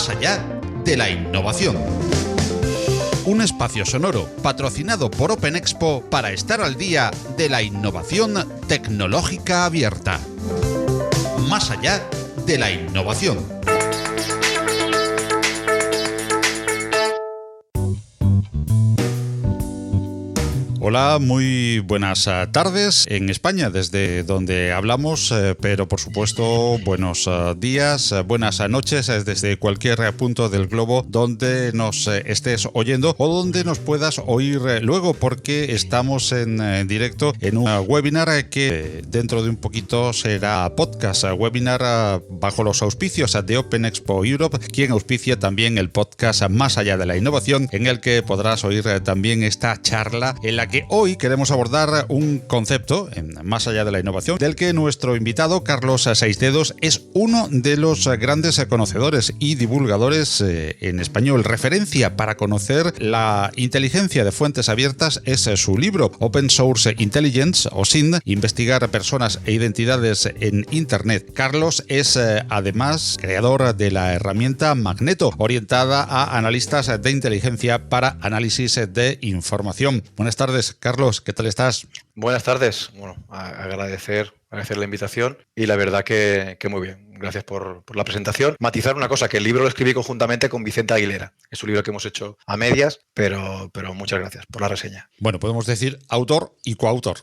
Más allá de la innovación. Un espacio sonoro patrocinado por OpenExpo para estar al día de la innovación tecnológica abierta. Más allá de la innovación. Hola, muy buenas tardes en España, desde donde hablamos, pero por supuesto buenos días, buenas noches desde cualquier punto del globo donde nos estés oyendo o donde nos puedas oír luego, porque estamos en directo en un webinar que dentro de un poquito será podcast, webinar bajo los auspicios de OpenExpo Europe, quien auspicia también el podcast Más allá de la innovación, en el que podrás oír también esta charla en la que hoy queremos abordar un concepto, más allá de la innovación, del que nuestro invitado, Carlos Seisdedos, es uno de los grandes conocedores y divulgadores en español. Referencia para conocer la inteligencia de fuentes abiertas es su libro Open Source Intelligence, o SIN, investigar personas e identidades en Internet. Carlos es además creador de la herramienta Magneto, orientada a analistas de inteligencia para análisis de información. Buenas tardes, Carlos, ¿qué tal estás? Buenas tardes. Bueno, agradecer la invitación y la verdad que muy bien. Gracias por la presentación. Matizar una cosa, que el libro lo escribí conjuntamente con Vicente Aguilera. Es un libro que hemos hecho a medias, pero muchas gracias por la reseña. Bueno, podemos decir autor y coautor.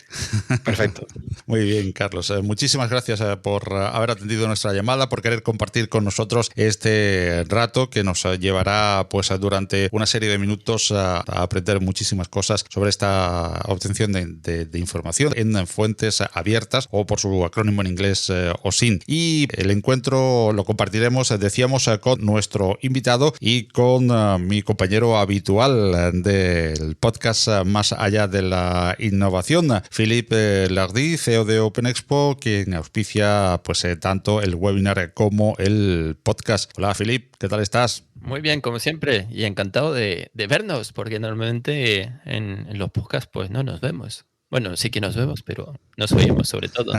Perfecto. Muy bien, Carlos. Muchísimas gracias por haber atendido nuestra llamada, por querer compartir con nosotros este rato que nos llevará pues durante una serie de minutos a aprender muchísimas cosas sobre esta obtención de información en fuentes abiertas, o por su acrónimo en inglés OSINT. Y el encuentro lo compartiremos, decíamos, con nuestro invitado y con mi compañero habitual del podcast Más allá de la innovación, Philippe Lardy, CEO de OpenExpo, quien auspicia pues tanto el webinar como el podcast. Hola, Philippe, ¿qué tal estás? Muy bien, como siempre, y encantado de vernos, porque normalmente en los podcasts pues no nos vemos. Bueno, sí que nos vemos, pero nos oímos sobre todo.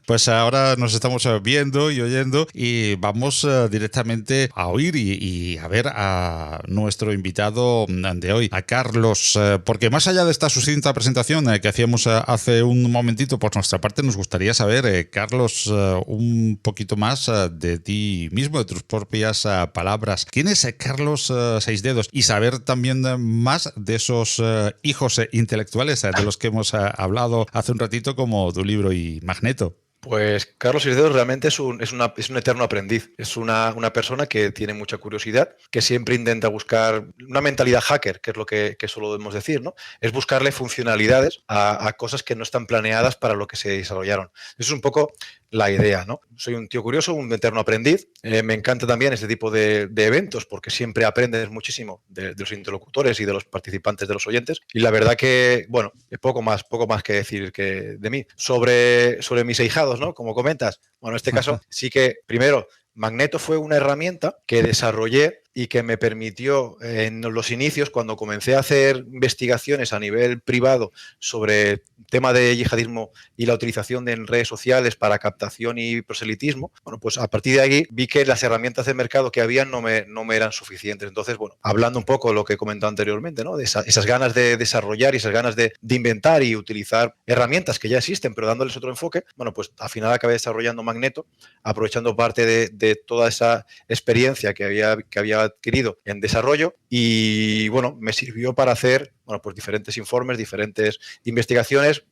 Pues ahora nos estamos viendo y oyendo y vamos directamente a oír y a ver a nuestro invitado de hoy, a Carlos, porque más allá de esta sucinta presentación que hacíamos hace un momentito, por nuestra parte nos gustaría saber, Carlos, un poquito más de ti mismo, de tus propias palabras. ¿Quién es Carlos Seisdedos? Y saber también más de esos hijos intelectuales de los que hemos hablado hace un ratito, como tu libro y Magneto. Pues Carlos Seisdedos realmente es un eterno aprendiz. Es una persona que tiene mucha curiosidad, que siempre intenta buscar una mentalidad hacker, que es lo que solemos decir, ¿no? Es buscarle funcionalidades a cosas que no están planeadas para lo que se desarrollaron. Eso es un poco la idea, ¿no? Soy un tío curioso, un eterno aprendiz. Me encanta también este tipo de eventos, porque siempre aprendes muchísimo de los interlocutores y de los participantes, de los oyentes. Y la verdad que, bueno, poco más que decir que de mí. Sobre mis ahijados, ¿no? Como comentas, bueno, en este caso sí que, primero, Magneto fue una herramienta que desarrollé y que me permitió en los inicios, cuando comencé a hacer investigaciones a nivel privado sobre tema de yihadismo y la utilización en redes sociales para captación y proselitismo, bueno, pues a partir de ahí vi que las herramientas de mercado que habían no me eran suficientes. Entonces, bueno, hablando un poco de lo que he comentado anteriormente, ¿no? De esas ganas de desarrollar y esas ganas de inventar y utilizar herramientas que ya existen, pero dándoles otro enfoque, bueno, pues al final acabé desarrollando Magneto, aprovechando parte de toda esa experiencia que había adquirido en desarrollo, y bueno, me sirvió para hacer, bueno, pues diferentes informes, diferentes investigaciones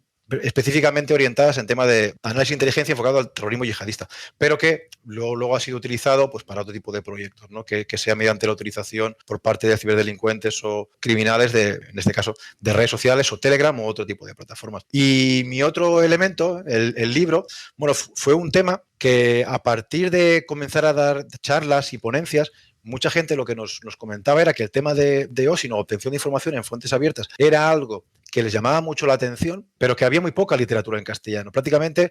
específicamente orientadas en tema de análisis de inteligencia enfocado al terrorismo yihadista, pero que luego ha sido utilizado pues para otro tipo de proyectos, ¿no? Que sea mediante la utilización por parte de ciberdelincuentes o criminales en este caso, de redes sociales o Telegram o otro tipo de plataformas. Y mi otro elemento, el libro, bueno, fue un tema que a partir de comenzar a dar charlas y ponencias, mucha gente lo que nos comentaba era que el tema de OSINT, o obtención de información en fuentes abiertas, era algo que les llamaba mucho la atención, pero que había muy poca literatura en castellano. Prácticamente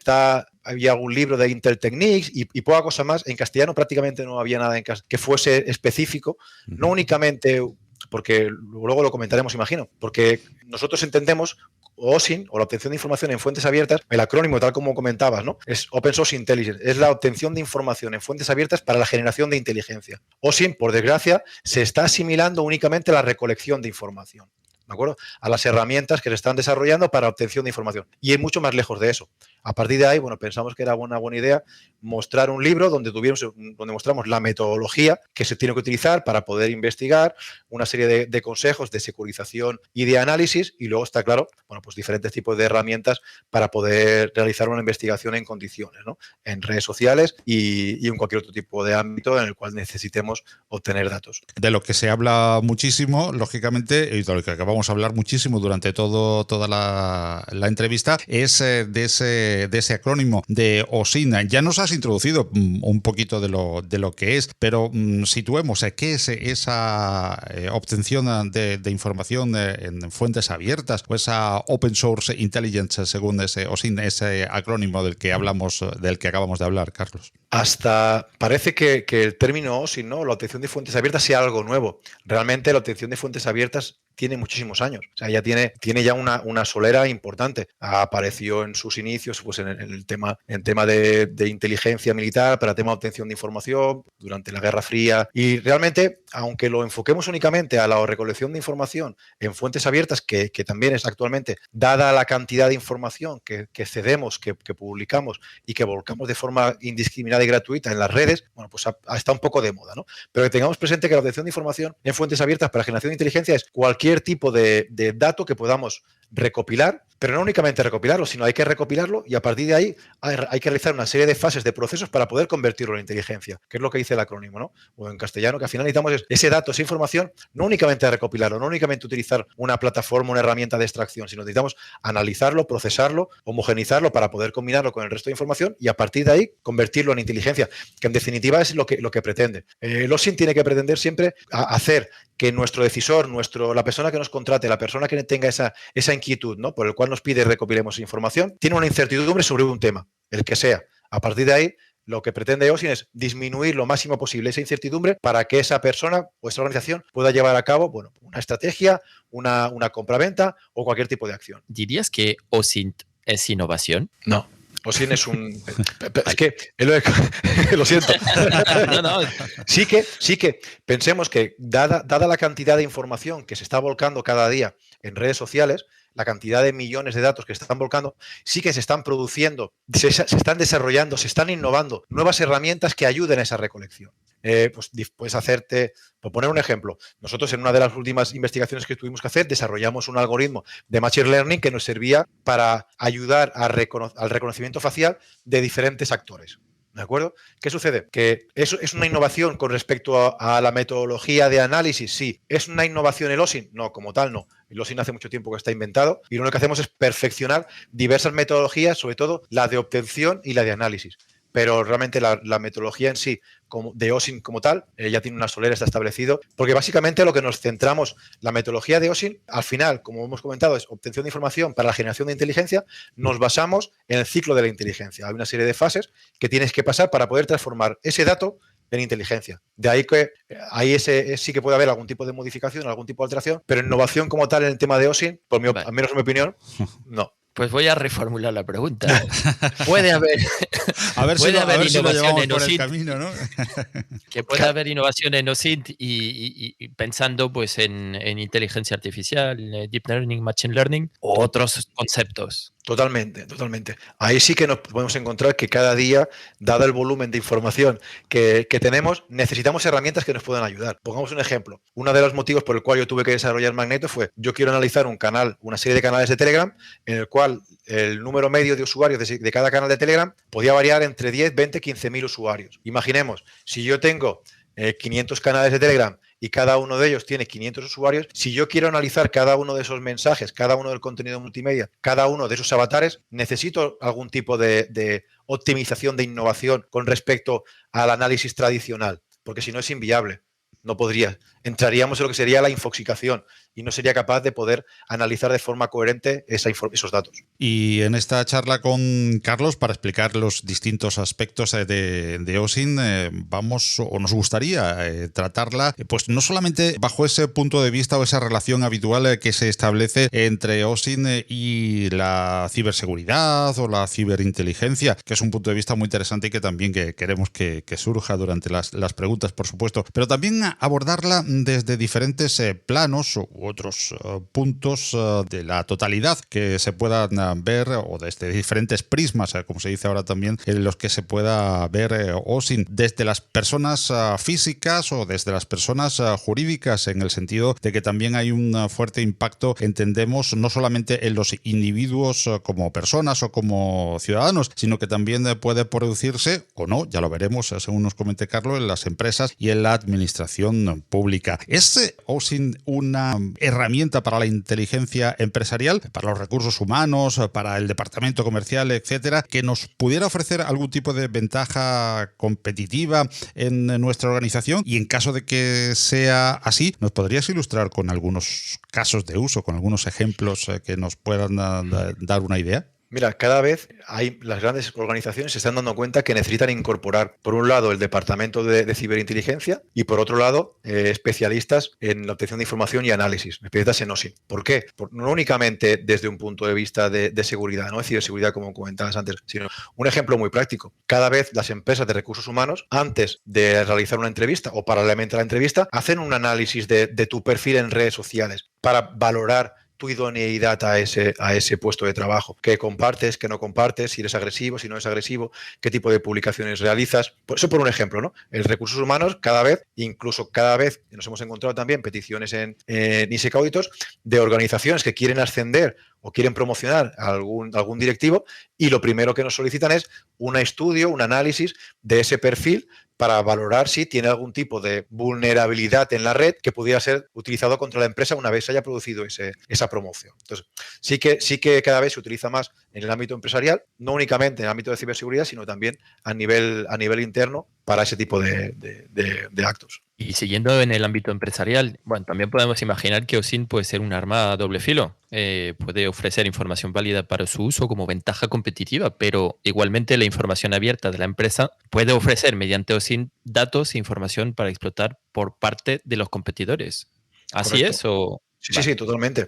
había algún libro de Intel Techniques y poca cosa más. En castellano prácticamente no había nada que fuese específico, no únicamente porque luego lo comentaremos, imagino, porque nosotros entendemos OSINT, o la obtención de información en fuentes abiertas, el acrónimo, tal como comentabas, ¿no? Es Open Source Intelligence, es la obtención de información en fuentes abiertas para la generación de inteligencia. OSINT, por desgracia, se está asimilando únicamente a la recolección de información, ¿de acuerdo? A las herramientas que se están desarrollando para obtención de información. Y es mucho más lejos de eso. A partir de ahí, bueno, pensamos que era una buena idea mostrar un libro donde mostramos la metodología que se tiene que utilizar para poder investigar, una serie de consejos de securización y de análisis, y luego está claro, bueno, pues diferentes tipos de herramientas para poder realizar una investigación en condiciones, ¿no? En redes sociales y en cualquier otro tipo de ámbito en el cual necesitemos obtener datos. De lo que se habla muchísimo, lógicamente, y de lo que acabamos de hablar muchísimo durante toda la entrevista, es de ese acrónimo de OSINT. Ya nos has introducido un poquito de lo que es, pero situemos qué es esa obtención de información en fuentes abiertas, o esa Open Source Intelligence, según ese OSINT, ese acrónimo del que acabamos de hablar, Carlos. Hasta parece que el término OSINT, ¿no? La obtención de fuentes abiertas, sea algo nuevo. Realmente la obtención de fuentes abiertas tiene muchísimos años. O sea, ya tiene ya una solera importante. Apareció en sus inicios pues, en tema de inteligencia militar, para tema de obtención de información, durante la Guerra Fría. Y realmente, aunque lo enfoquemos únicamente a la recolección de información en fuentes abiertas, que también es actualmente, dada la cantidad de información que cedemos, que publicamos y que volcamos de forma indiscriminada y gratuita en las redes, bueno, pues está un poco de moda, ¿no? Pero que tengamos presente que la obtención de información en fuentes abiertas para generación de inteligencia es cualquier tipo de dato que podamos recopilar, pero no únicamente recopilarlo, sino hay que recopilarlo y a partir de ahí hay que realizar una serie de fases de procesos para poder convertirlo en inteligencia, que es lo que dice el acrónimo, ¿no? O en castellano, que al final necesitamos ese dato, esa información, no únicamente recopilarlo, no únicamente utilizar una plataforma, una herramienta de extracción, sino necesitamos analizarlo, procesarlo, homogenizarlo para poder combinarlo con el resto de información y a partir de ahí convertirlo en inteligencia, que en definitiva es lo que pretende. El OSINT tiene que pretender siempre hacer que nuestro decisor, la persona que nos contrate, la persona que tenga esa inquietud, ¿no? Por el cual nos pide recopilemos información, tiene una incertidumbre sobre un tema, el que sea. A partir de ahí, lo que pretende OSINT es disminuir lo máximo posible esa incertidumbre para que esa persona o esa organización pueda llevar a cabo, bueno, una estrategia, una compraventa o cualquier tipo de acción. ¿Dirías que OSINT es innovación? No. OSINT es un... Es que... Lo siento. No. Sí que pensemos que, dada la cantidad de información que se está volcando cada día en redes sociales, la cantidad de millones de datos que se están volcando, sí que se están produciendo, se están desarrollando, se están innovando nuevas herramientas que ayuden a esa recolección. Pues puedes hacerte, por poner un ejemplo, nosotros en una de las últimas investigaciones que tuvimos que hacer desarrollamos un algoritmo de Machine Learning que nos servía para ayudar al reconocimiento facial de diferentes actores. ¿De acuerdo? ¿Qué sucede? Que eso es una innovación con respecto a la metodología de análisis, sí. ¿Es una innovación el OSINT? No, como tal no. El OSINT hace mucho tiempo que está inventado y lo que hacemos es perfeccionar diversas metodologías, sobre todo la de obtención y la de análisis. Pero realmente la metodología en sí, de OSINT como tal, ya tiene una solera, está establecido, porque básicamente lo que nos centramos, la metodología de OSINT, al final, como hemos comentado, es obtención de información para la generación de inteligencia, nos basamos en el ciclo de la inteligencia. Hay una serie de fases que tienes que pasar para poder transformar ese dato en inteligencia. De ahí que ahí sí que puede haber algún tipo de modificación, algún tipo de alteración, pero innovación como tal en el tema de OSINT, al menos en mi opinión, no. Pues voy a reformular la pregunta. Puede haber, innovación en OSINT, ¿no? Que puede haber innovación en OSINT y pensando pues en inteligencia artificial, deep learning, machine learning o otros conceptos. Totalmente. Ahí sí que nos podemos encontrar que cada día, dado el volumen de información que tenemos, necesitamos herramientas que nos puedan ayudar. Pongamos un ejemplo. Uno de los motivos por el cual yo tuve que desarrollar Magneto fue, yo quiero analizar una serie de canales de Telegram en el cual el número medio de usuarios de cada canal de Telegram podía variar entre 10, 20, 15.000 usuarios. Imaginemos, si yo tengo 500 canales de Telegram y cada uno de ellos tiene 500 usuarios, si yo quiero analizar cada uno de esos mensajes, cada uno del contenido multimedia, cada uno de esos avatares, necesito algún tipo de optimización, de innovación con respecto al análisis tradicional, porque si no es inviable. No podría. Entraríamos en lo que sería la infoxicación. y no sería capaz de poder analizar de forma coherente esos datos. Y en esta charla con Carlos, para explicar los distintos aspectos de OSINT, vamos, o nos gustaría tratarla, pues no solamente bajo ese punto de vista o esa relación habitual que se establece entre OSINT y la ciberseguridad o la ciberinteligencia, que es un punto de vista muy interesante y que también queremos que surja durante las preguntas, por supuesto, pero también abordarla desde diferentes planos u otros puntos de la totalidad que se puedan ver, o desde diferentes prismas, como se dice ahora también, en los que se pueda ver OSINT, desde las personas físicas o desde las personas jurídicas, en el sentido de que también hay un fuerte impacto, entendemos, no solamente en los individuos como personas o como ciudadanos, sino que también puede producirse, o no, ya lo veremos según nos comente Carlos, en las empresas y en la administración pública. ¿Es OSINT una herramienta para la inteligencia empresarial, para los recursos humanos, para el departamento comercial, etcétera, que nos pudiera ofrecer algún tipo de ventaja competitiva en nuestra organización? Y en caso de que sea así, ¿nos podrías ilustrar con algunos casos de uso, con algunos ejemplos que nos puedan dar una idea? Mira, cada vez las grandes organizaciones se están dando cuenta que necesitan incorporar, por un lado, el departamento de ciberinteligencia y, por otro lado, especialistas en la obtención de información y análisis, especialistas en OSINT. ¿Por qué? No únicamente desde un punto de vista de seguridad, no de ciberseguridad, como comentabas antes, sino un ejemplo muy práctico. Cada vez las empresas de recursos humanos, antes de realizar una entrevista o paralelamente a la entrevista, hacen un análisis de tu perfil en redes sociales para valorar tu idoneidad a ese puesto de trabajo. ¿Qué compartes, qué no compartes? Si eres agresivo, si no eres agresivo, qué tipo de publicaciones realizas. Eso por un ejemplo, ¿no? En recursos humanos, incluso cada vez nos hemos encontrado también peticiones en ISEC Auditos de organizaciones que quieren ascender o quieren promocionar a algún directivo, y lo primero que nos solicitan es un estudio, un análisis de ese perfil para valorar si tiene algún tipo de vulnerabilidad en la red que pudiera ser utilizado contra la empresa una vez se haya producido esa promoción. Entonces, sí que cada vez se utiliza más en el ámbito empresarial, no únicamente en el ámbito de ciberseguridad, sino también a nivel interno para ese tipo de actos. Y siguiendo en el ámbito empresarial, bueno, también podemos imaginar que OSINT puede ser un arma a doble filo. Puede ofrecer información válida para su uso como ventaja competitiva, pero igualmente la información abierta de la empresa puede ofrecer mediante OSINT datos e información para explotar por parte de los competidores. ¿Así Correcto. es? O... Sí, totalmente.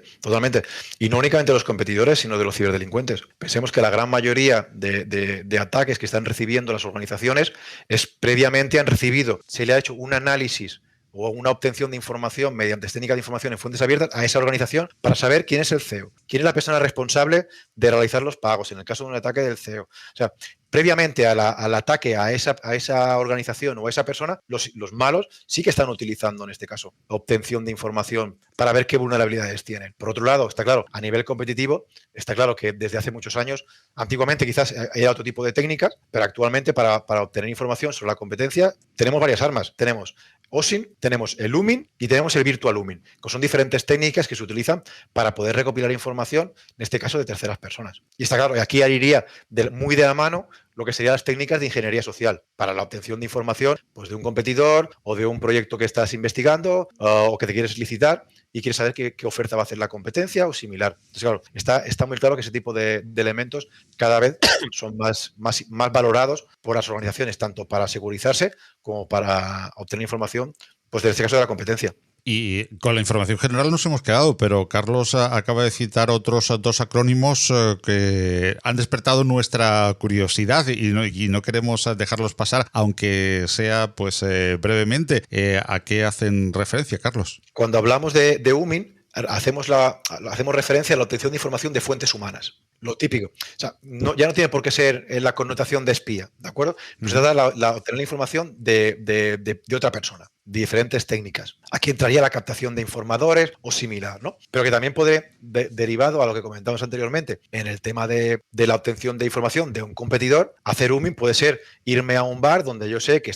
Y no únicamente de los competidores, sino de los ciberdelincuentes. Pensemos que la gran mayoría de ataques que están recibiendo las organizaciones previamente se le ha hecho un análisis o una obtención de información mediante técnicas de información en fuentes abiertas a esa organización para saber quién es el CEO, quién es la persona responsable de realizar los pagos en el caso de un ataque del CEO. O sea, previamente al ataque a esa organización o a esa persona, los malos sí que están utilizando, en este caso, obtención de información para ver qué vulnerabilidades tienen. Por otro lado, está claro, a nivel competitivo, está claro que desde hace muchos años, antiguamente quizás era otro tipo de técnicas, pero actualmente para obtener información sobre la competencia tenemos varias armas. Tenemos OSINT, tenemos el Lumin y tenemos el Virtual Lumin, que son diferentes técnicas que se utilizan para poder recopilar información, en este caso de terceras personas. Y está claro, y aquí iría muy de la mano lo que serían las técnicas de ingeniería social para la obtención de información, pues, de un competidor o de un proyecto que estás investigando o que te quieres licitar y quieres saber qué oferta va a hacer la competencia o similar. Entonces, claro, está muy claro que ese tipo de elementos cada vez son más valorados por las organizaciones, tanto para segurizarse como para obtener información, pues, en este caso de la competencia. Y con la información general nos hemos quedado, pero Carlos acaba de citar otros dos acrónimos que han despertado nuestra curiosidad y no queremos dejarlos pasar, aunque sea pues brevemente. ¿A qué hacen referencia, Carlos? Cuando hablamos de UMIN, hacemos referencia a la obtención de información de fuentes humanas. Lo típico. O sea, ya no tiene por qué ser la connotación de espía, ¿de acuerdo? Nos trata de obtener la información de otra persona, de diferentes técnicas. Aquí entraría la captación de informadores o similar, ¿no? Pero que también puede, derivado a lo que comentamos anteriormente, en el tema de la obtención de información de un competidor, hacer UMIN puede ser irme a un bar donde yo sé que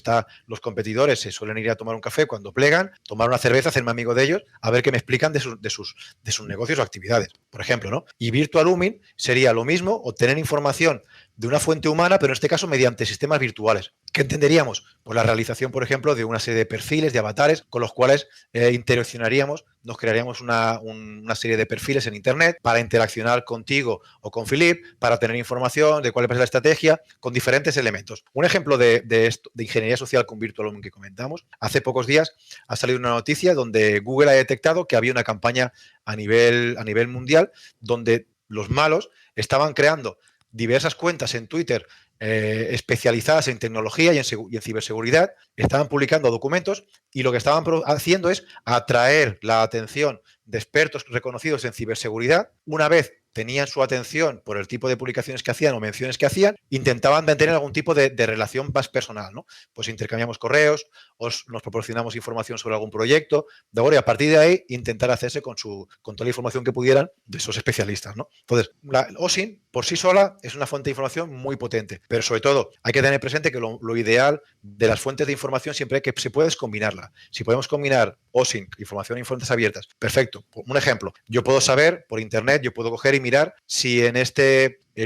los competidores se suelen ir a tomar un café cuando plegan, tomar una cerveza, hacerme amigo de ellos, a ver qué me explican de sus negocios o actividades, por ejemplo, ¿no? Y Virtual UMIN sería lo mismo, obtener información de una fuente humana, pero en este caso mediante sistemas virtuales, ¿Qué entenderíamos? Pues la realización, por ejemplo, de una serie de perfiles, de avatares, con los cuales interaccionaríamos, nos crearíamos una serie de perfiles en Internet para interaccionar contigo o con Philip, para tener información de cuál es la estrategia, con diferentes elementos. Un ejemplo de esto, de ingeniería social con Virtual Home que comentamos, hace pocos días ha salido una noticia donde Google ha detectado que había una campaña a nivel mundial donde los malos estaban creando diversas cuentas en Twitter especializadas en tecnología y en ciberseguridad, estaban publicando documentos y lo que estaban haciendo es atraer la atención de expertos reconocidos en ciberseguridad. Una vez tenían su atención por el tipo de publicaciones que hacían o menciones que hacían, intentaban mantener algún tipo de relación más personal, ¿no? Pues intercambiamos correos, nos proporcionamos información sobre algún proyecto, de ahora, y a partir de ahí intentar hacerse con toda la información que pudieran de esos especialistas, ¿no? Entonces, la OSINT por sí sola es una fuente de información muy potente, pero sobre todo hay que tener presente que lo ideal de las fuentes de información siempre es que se puedes combinarla. Si podemos combinar OSINT, información en fuentes abiertas, perfecto. Un ejemplo, yo puedo saber por internet, yo puedo coger y mirar si en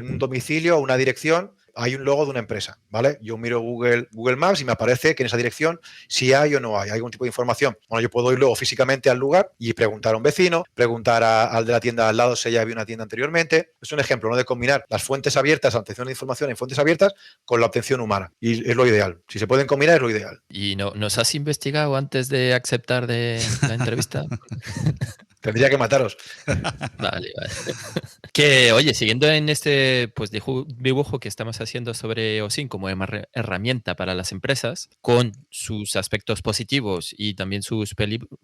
un domicilio o una dirección hay un logo de una empresa, ¿vale? Yo miro Google Maps y me aparece que en esa dirección si hay o no hay algún tipo de información. Bueno, yo puedo ir luego físicamente al lugar y preguntar a un vecino, preguntar al de la tienda al lado si ya había una tienda anteriormente. Es un ejemplo, ¿no?, de combinar las fuentes abiertas, la obtención de información en fuentes abiertas, con la obtención humana. Y es lo ideal. Si se pueden combinar, es lo ideal. ¿Y nos has investigado antes de aceptar de la entrevista? Tendría que mataros. Vale. Que, oye, siguiendo en este pues dibujo que estamos haciendo sobre OSINT como herramienta para las empresas, con sus aspectos positivos y también sus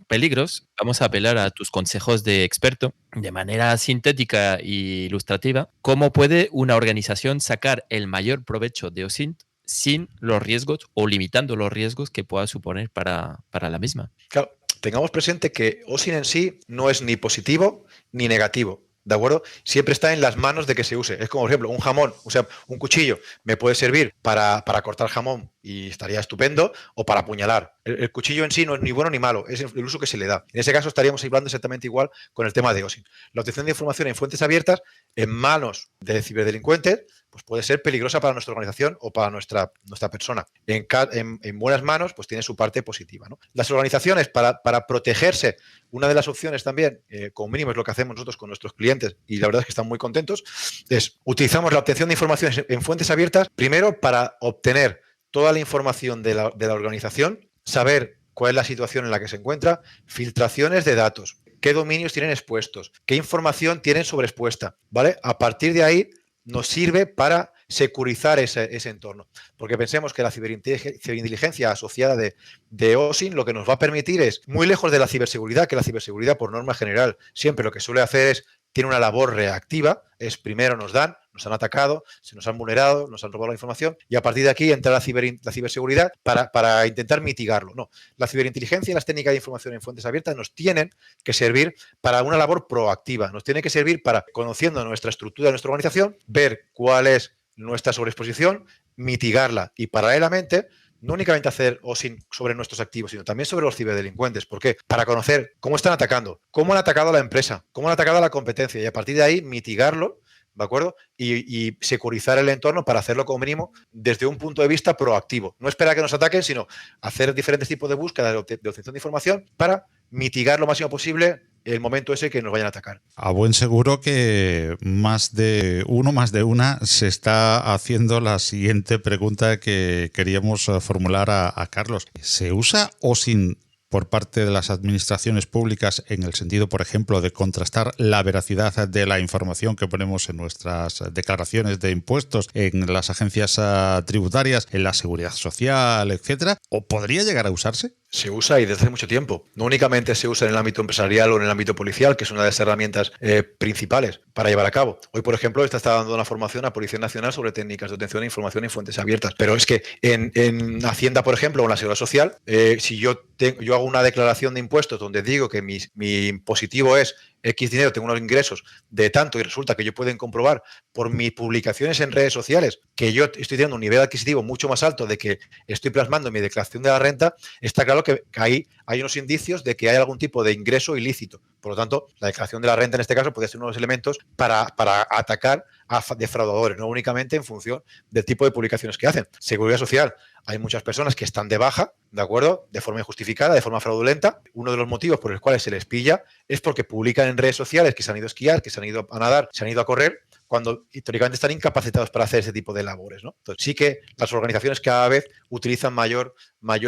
peligros, vamos a apelar a tus consejos de experto de manera sintética e ilustrativa. ¿Cómo puede una organización sacar el mayor provecho de OSINT sin los riesgos o limitando los riesgos que pueda suponer para la misma? Claro, tengamos presente que OSINT en sí no es ni positivo ni negativo, ¿de acuerdo? Siempre está en las manos de que se use. Es como, por ejemplo, un jamón, o sea, un cuchillo me puede servir para cortar jamón y estaría estupendo, o para apuñalar. El cuchillo en sí no es ni bueno ni malo, es el uso que se le da. En ese caso estaríamos hablando exactamente igual con el tema de OSINT. La obtención de información en fuentes abiertas, en manos de ciberdelincuentes, pues puede ser peligrosa para nuestra organización o para nuestra persona. En buenas manos, pues tiene su parte positiva, ¿no? Las organizaciones, para protegerse, una de las opciones también, como mínimo es lo que hacemos nosotros con nuestros clientes, y la verdad es que están muy contentos, es utilizamos la obtención de información en fuentes abiertas, primero para obtener toda la información de la organización, saber cuál es la situación en la que se encuentra, filtraciones de datos, qué dominios tienen expuestos, qué información tienen sobreexpuesta, ¿vale? A partir de ahí nos sirve para securizar ese entorno. Porque pensemos que la ciberinteligencia asociada de OSINT lo que nos va a permitir es, muy lejos de la ciberseguridad, que la ciberseguridad por norma general siempre lo que suele hacer es, tiene una labor reactiva, es primero nos han atacado, se nos han vulnerado, nos han robado la información y a partir de aquí entra la ciberseguridad para intentar mitigarlo. No, la ciberinteligencia y las técnicas de información en fuentes abiertas nos tienen que servir para una labor proactiva, nos tiene que servir para, conociendo nuestra estructura de nuestra organización, ver cuál es nuestra sobreexposición, mitigarla y paralelamente no únicamente hacer OSINT sobre nuestros activos, sino también sobre los ciberdelincuentes. ¿Por qué? Para conocer cómo están atacando, cómo han atacado a la empresa, cómo han atacado a la competencia y a partir de ahí mitigarlo, ¿de acuerdo? Y securizar el entorno para hacerlo como mínimo desde un punto de vista proactivo. No esperar a que nos ataquen, sino hacer diferentes tipos de búsqueda de obtención de información para mitigar lo máximo posible el momento ese que nos vayan a atacar. A buen seguro que más de una se está haciendo la siguiente pregunta que queríamos formular a Carlos. ¿Se usa OSINT por parte de las administraciones públicas en el sentido, por ejemplo, de contrastar la veracidad de la información que ponemos en nuestras declaraciones de impuestos, en las agencias tributarias, en la seguridad social, etcétera? ¿O podría llegar a usarse? Se usa y desde hace mucho tiempo. No únicamente se usa en el ámbito empresarial o en el ámbito policial, que es una de las herramientas principales para llevar a cabo. Hoy, por ejemplo, está dando una formación a Policía Nacional sobre técnicas de obtención de información en fuentes abiertas. Pero es que en Hacienda, por ejemplo, o en la Seguridad Social, si yo hago una declaración de impuestos donde digo que mi impositivo es X dinero, tengo unos ingresos de tanto y resulta que yo pueden comprobar por mis publicaciones en redes sociales que yo estoy teniendo un nivel adquisitivo mucho más alto de que estoy plasmando en mi declaración de la renta, está claro que ahí hay unos indicios de que hay algún tipo de ingreso ilícito. Por lo tanto, la declaración de la renta en este caso puede ser uno de los elementos para atacar a defraudadores, no únicamente en función del tipo de publicaciones que hacen. Seguridad Social. Hay muchas personas que están de baja, ¿de acuerdo? De forma injustificada, de forma fraudulenta. Uno de los motivos por los cuales se les pilla es porque publican en redes sociales que se han ido a esquiar, que se han ido a nadar, se han ido a correr, cuando históricamente están incapacitados para hacer ese tipo de labores, ¿no? Entonces, sí que las organizaciones cada vez utilizan mayor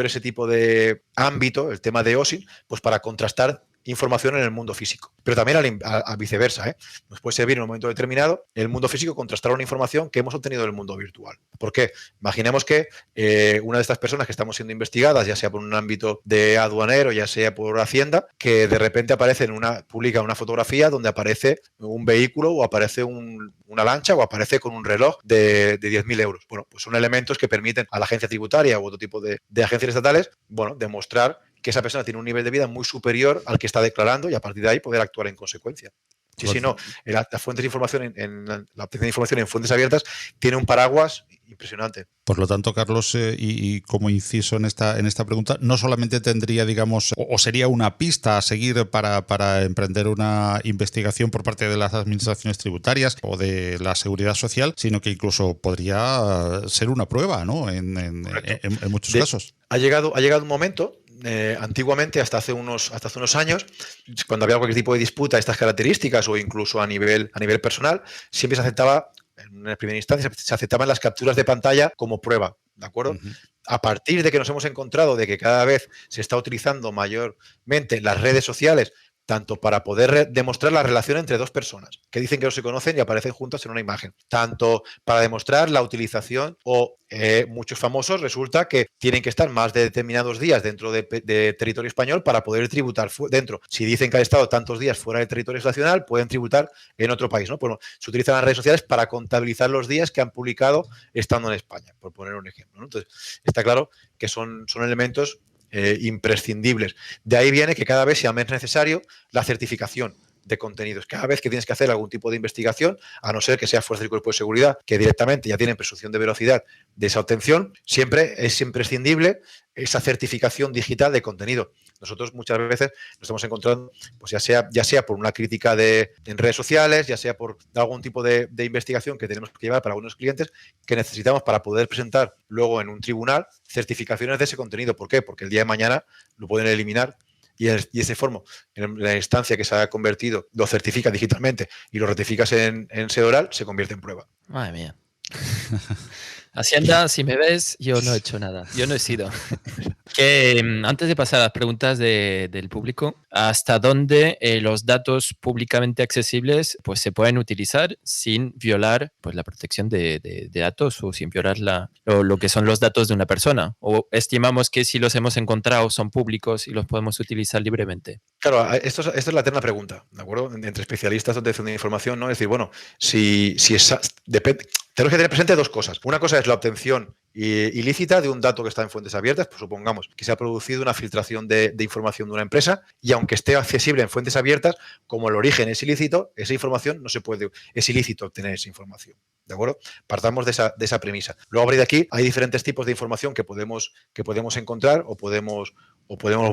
ese tipo de ámbito, el tema de OSINT, pues para contrastar información en el mundo físico. Pero también a viceversa, ¿eh? Nos puede servir en un momento determinado el mundo físico contrastar una información que hemos obtenido en el mundo virtual. ¿Por qué? Imaginemos que una de estas personas que estamos siendo investigadas, ya sea por un ámbito de aduanero, ya sea por Hacienda, que de repente publica una fotografía donde aparece un vehículo o aparece una lancha o aparece con un reloj de 10.000 euros. Bueno, pues son elementos que permiten a la agencia tributaria u otro tipo de agencias estatales, bueno, demostrar que esa persona tiene un nivel de vida muy superior al que está declarando y a partir de ahí poder actuar en consecuencia. Sí, no, las fuentes de información, la obtención de información en fuentes abiertas tiene un paraguas impresionante. Por lo tanto, Carlos, y como inciso en esta pregunta, no solamente tendría, digamos, o sería una pista a seguir para emprender una investigación por parte de las administraciones tributarias o de la seguridad social, sino que incluso podría ser una prueba, ¿no? En muchos casos. Ha llegado un momento. Antiguamente, hasta hace unos años, cuando había cualquier tipo de disputa de estas características o incluso a nivel personal, siempre se aceptaba, en una primera instancia, se aceptaban las capturas de pantalla como prueba, ¿de acuerdo? Uh-huh. A partir de que nos hemos encontrado de que cada vez se está utilizando mayormente las redes sociales, tanto para poder demostrar la relación entre dos personas que dicen que no se conocen y aparecen juntas en una imagen, tanto para demostrar la utilización o muchos famosos resulta que tienen que estar más de determinados días dentro de territorio español para poder tributar dentro. Si dicen que han estado tantos días fuera del territorio nacional, pueden tributar en otro país, ¿no? Bueno, se utilizan las redes sociales para contabilizar los días que han publicado estando en España, por poner un ejemplo, ¿no? Entonces, está claro que son elementos imprescindibles. De ahí viene que cada vez sea más necesario la certificación de contenidos. Cada vez que tienes que hacer algún tipo de investigación, a no ser que sea Fuerza y Cuerpo de Seguridad, que directamente ya tienen presunción de veracidad de esa obtención, siempre es imprescindible esa certificación digital de contenido. Nosotros muchas veces nos estamos encontrando, pues ya sea por una crítica en redes sociales, ya sea por algún tipo de investigación que tenemos que llevar para algunos clientes, que necesitamos para poder presentar luego en un tribunal certificaciones de ese contenido. ¿Por qué? Porque el día de mañana lo pueden eliminar y ese forma, en la instancia que se ha convertido, lo certifica digitalmente y lo ratificas en sede oral, se convierte en prueba. Madre mía. Hacienda, si me ves, yo no he hecho nada. Yo no he sido. Que antes de pasar a las preguntas del público, ¿hasta dónde los datos públicamente accesibles pues, se pueden utilizar sin violar pues, la protección de datos o sin violar lo que son los datos de una persona? ¿O estimamos que si los hemos encontrado son públicos y los podemos utilizar libremente? Claro, esto es la eterna pregunta, ¿de acuerdo? Entre especialistas de obtención de información, ¿no? Es decir, bueno, depende. Tenemos que tener presente dos cosas. Una cosa es la obtención ilícita de un dato que está en fuentes abiertas, pues supongamos que se ha producido una filtración de información de una empresa y aunque esté accesible en fuentes abiertas, como el origen es ilícito, esa información no se puede, es ilícito obtener esa información. ¿De acuerdo? Partamos de esa premisa. Luego, a partir de aquí, hay diferentes tipos de información que podemos encontrar o podemos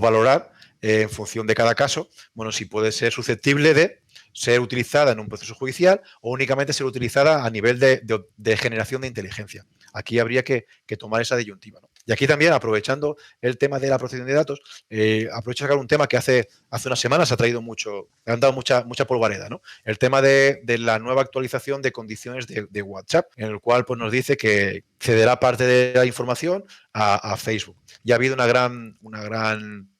valorar en función de cada caso. Bueno, si puede ser susceptible de ser utilizada en un proceso judicial o únicamente ser utilizada a nivel de generación de inteligencia. Aquí habría que tomar esa disyuntiva, ¿no? Y aquí también, aprovechando el tema de la protección de datos, aprovecho a sacar un tema que hace unas semanas ha traído han dado mucha polvareda, ¿no? El tema de la nueva actualización de condiciones de WhatsApp, en el cual pues, nos dice que cederá parte de la información a Facebook. Y ha habido una gran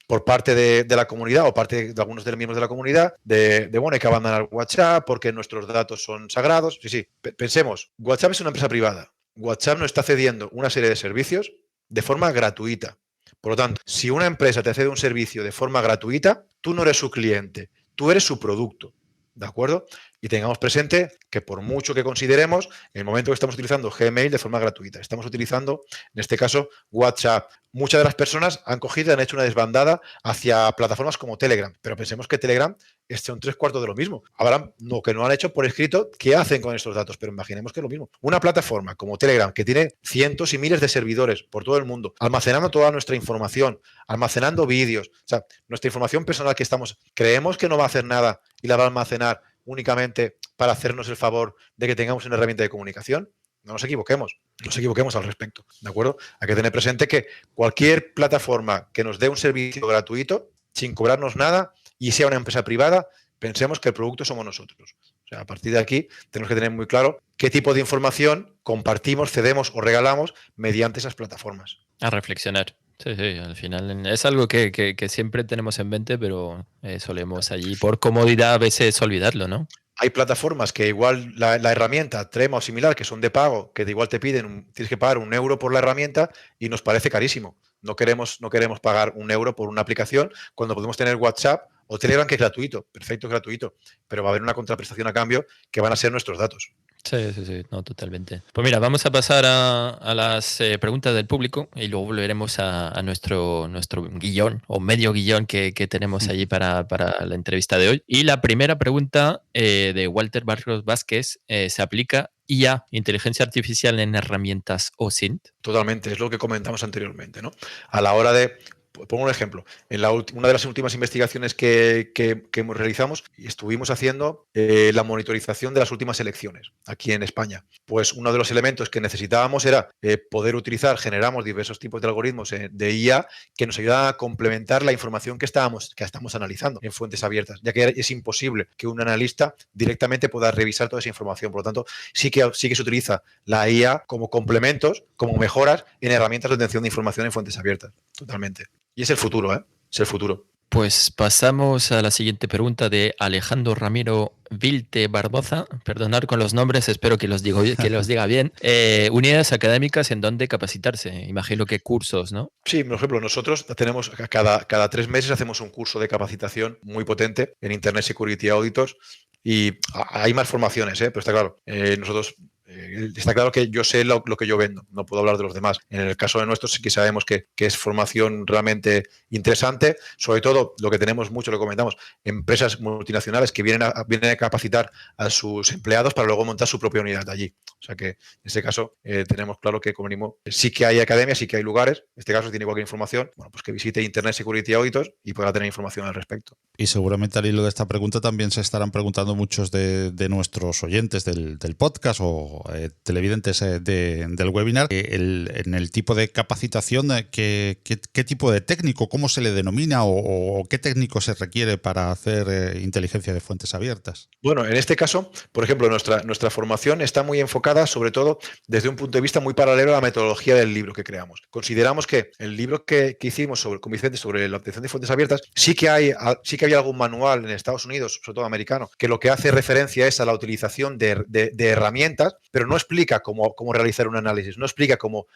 por parte de la comunidad o parte de algunos de los miembros de la comunidad bueno, hay que abandonar WhatsApp porque nuestros datos son sagrados. Sí, pensemos, WhatsApp es una empresa privada. WhatsApp nos está cediendo una serie de servicios de forma gratuita. Por lo tanto, si una empresa te cede un servicio de forma gratuita, tú no eres su cliente, tú eres su producto, ¿de acuerdo? Y tengamos presente que por mucho que consideremos, en el momento que estamos utilizando Gmail de forma gratuita, estamos utilizando, en este caso, WhatsApp. Muchas de las personas han cogido y han hecho una desbandada hacia plataformas como Telegram, pero pensemos que Telegram son 3/4 de lo mismo. Habrán lo que no han hecho por escrito, ¿qué hacen con estos datos? Pero imaginemos que es lo mismo. Una plataforma como Telegram, que tiene cientos y miles de servidores por todo el mundo, almacenando toda nuestra información, almacenando vídeos, o sea, nuestra información personal que creemos que no va a hacer nada y la va a almacenar únicamente para hacernos el favor de que tengamos una herramienta de comunicación. No nos equivoquemos al respecto, ¿de acuerdo? Hay que tener presente que cualquier plataforma que nos dé un servicio gratuito, sin cobrarnos nada, y sea una empresa privada, pensemos que el producto somos nosotros. O sea, a partir de aquí tenemos que tener muy claro qué tipo de información compartimos, cedemos o regalamos mediante esas plataformas. A reflexionar. Sí, al final es algo que siempre tenemos en mente, pero solemos allí por comodidad a veces olvidarlo, ¿no? Hay plataformas que igual la herramienta Trema o similar, que son de pago, que de igual te piden, tienes que pagar €1 por la herramienta y nos parece carísimo. No queremos pagar €1 por una aplicación cuando podemos tener WhatsApp o Telegram, que es gratuito. Perfecto, es gratuito. Pero va a haber una contraprestación a cambio que van a ser nuestros datos. Sí, no, totalmente. Pues mira, vamos a pasar a las preguntas del público y luego volveremos a nuestro guión o medio guión que tenemos allí para la entrevista de hoy. Y la primera pregunta de Walter Barros Vázquez se aplica IA, inteligencia artificial en herramientas OSINT. Totalmente, es lo que comentamos anteriormente, ¿no? A la hora de... Pongo un ejemplo. En una de las últimas investigaciones que realizamos, estuvimos haciendo la monitorización de las últimas elecciones aquí en España. Pues uno de los elementos que necesitábamos era poder generamos diversos tipos de algoritmos de IA que nos ayudaban a complementar la información que estamos analizando en fuentes abiertas, ya que es imposible que un analista directamente pueda revisar toda esa información. Por lo tanto, sí que se utiliza la IA como complementos, como mejoras en herramientas de obtención de información en fuentes abiertas. Totalmente. Y es el futuro, ¿eh? Es el futuro. Pues pasamos a la siguiente pregunta de Alejandro Ramiro Vilte Barboza. Perdonad con los nombres, espero que los diga bien. Unidades académicas en donde capacitarse. Imagino que cursos, ¿no? Sí, por ejemplo, nosotros tenemos cada 3 meses hacemos un curso de capacitación muy potente en Internet Security Auditors y hay más formaciones, pero está claro, nosotros... está claro que yo sé lo que yo vendo, no puedo hablar de los demás. En el caso de nuestros sí que sabemos que es formación realmente interesante, sobre todo lo que tenemos mucho, lo comentamos, empresas multinacionales que vienen a capacitar a sus empleados para luego montar su propia unidad allí. O sea que en este caso tenemos claro que como mínimo sí que hay academias, sí que hay lugares, en este caso si tiene cualquier información, bueno, pues que visite Internet Security Auditors y podrá tener información al respecto. Y seguramente al hilo de esta pregunta también se estarán preguntando muchos de nuestros oyentes del podcast o televidentes del webinar, en el tipo de capacitación, ¿qué tipo de técnico, cómo se le denomina o qué técnico se requiere para hacer inteligencia de fuentes abiertas? Bueno, en este caso, por ejemplo, nuestra formación está muy enfocada, sobre todo desde un punto de vista muy paralelo a la metodología del libro que creamos. Consideramos que el libro que hicimos con Vicente sobre la obtención de fuentes abiertas, sí que había algún manual en Estados Unidos, sobre todo americano, que lo que hace referencia es a la utilización de herramientas, pero no explica cómo realizar un análisis, no explica cómo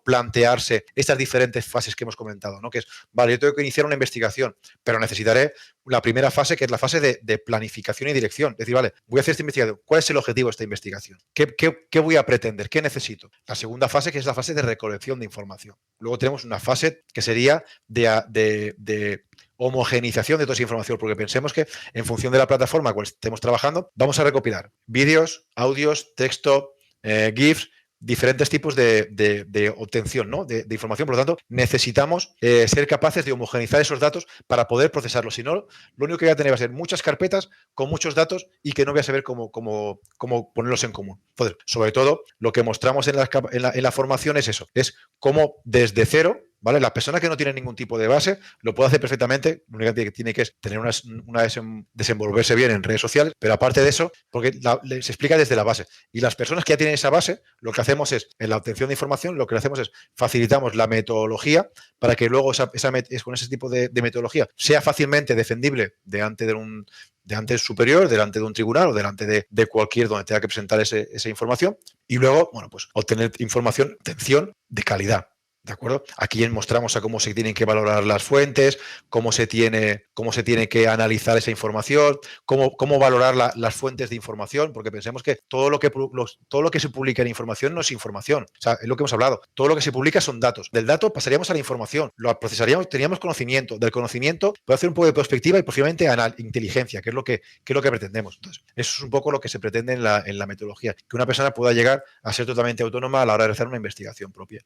plantearse estas diferentes fases que hemos comentado, ¿no? Que es, vale, yo tengo que iniciar una investigación, pero necesitaré la primera fase, que es la fase de planificación y dirección. Es decir, vale, voy a hacer esta investigación. ¿Cuál es el objetivo de esta investigación? ¿Qué voy a pretender? ¿Qué necesito? La segunda fase, que es la fase de recolección de información. Luego tenemos una fase que sería de homogeneización de toda esa información, porque pensemos que en función de la plataforma con la que estemos trabajando, vamos a recopilar vídeos, audios, texto, GIFs, diferentes tipos de obtención, ¿no? de información. Por lo tanto, necesitamos ser capaces de homogeneizar esos datos para poder procesarlos. Si no, lo único que voy a tener va a ser muchas carpetas con muchos datos y que no voy a saber cómo ponerlos en común. Entonces, sobre todo, lo que mostramos en la formación es eso, es cómo desde cero, ¿vale? La persona que no tiene ningún tipo de base lo puede hacer perfectamente. Lo único que tiene que es tener desenvolverse bien en redes sociales, pero aparte de eso, porque se explica desde la base. Y las personas que ya tienen esa base, lo que hacemos es, en la obtención de información, lo que hacemos es facilitamos la metodología para que luego con ese tipo de metodología sea fácilmente defendible delante del superior, delante de un tribunal o delante de cualquier donde tenga que presentar esa información. Y luego, bueno, pues obtener información, atención, de calidad. ¿De acuerdo? Aquí mostramos a cómo se tienen que valorar las fuentes, cómo se tiene que analizar esa información, cómo valorar las fuentes de información, porque pensemos que todo lo que se publica en información no es información. O sea, es lo que hemos hablado. Todo lo que se publica son datos. Del dato pasaríamos a la información, lo procesaríamos, teníamos conocimiento. Del conocimiento puede hacer un poco de perspectiva y posiblemente inteligencia, que es lo que pretendemos. Entonces, eso es un poco lo que se pretende en la metodología, que una persona pueda llegar a ser totalmente autónoma a la hora de hacer una investigación propia.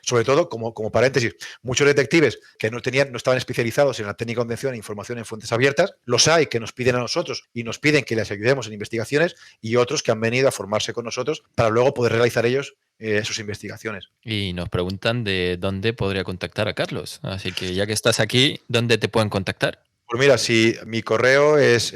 Sobre todo, como paréntesis, muchos detectives que no estaban especializados en la técnica de obtención e información en fuentes abiertas, los hay que nos piden a nosotros y nos piden que les ayudemos en investigaciones, y otros que han venido a formarse con nosotros para luego poder realizar ellos sus investigaciones. Y nos preguntan de dónde podría contactar a Carlos. Así que ya que estás aquí, ¿dónde te pueden contactar? Pues mira, si mi correo es,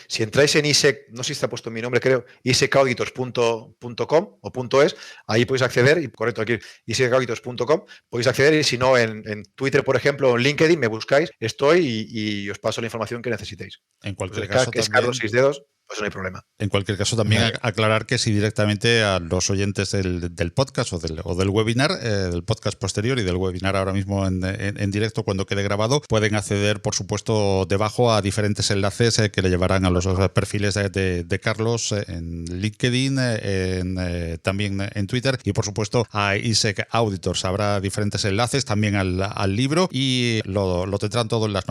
si entráis en ISEC, no sé si está puesto mi nombre, creo, isecauditors.com o .es, ahí podéis acceder, y correcto, aquí, isecauditors.com, podéis acceder, y si no, en Twitter, por ejemplo, o en LinkedIn, me buscáis, estoy y os paso la información que necesitéis. En cualquier caso, que es Carlos 6 dedos, pues no hay problema. En cualquier caso, también aclarar que si directamente a los oyentes del podcast o del webinar, del podcast posterior y del webinar ahora mismo en directo cuando quede grabado, pueden acceder, por supuesto, debajo a diferentes enlaces que le llevarán a los perfiles de Carlos en LinkedIn, también en Twitter, y por supuesto a ISEC Auditors. Habrá diferentes enlaces también al libro, y lo tendrán todo en las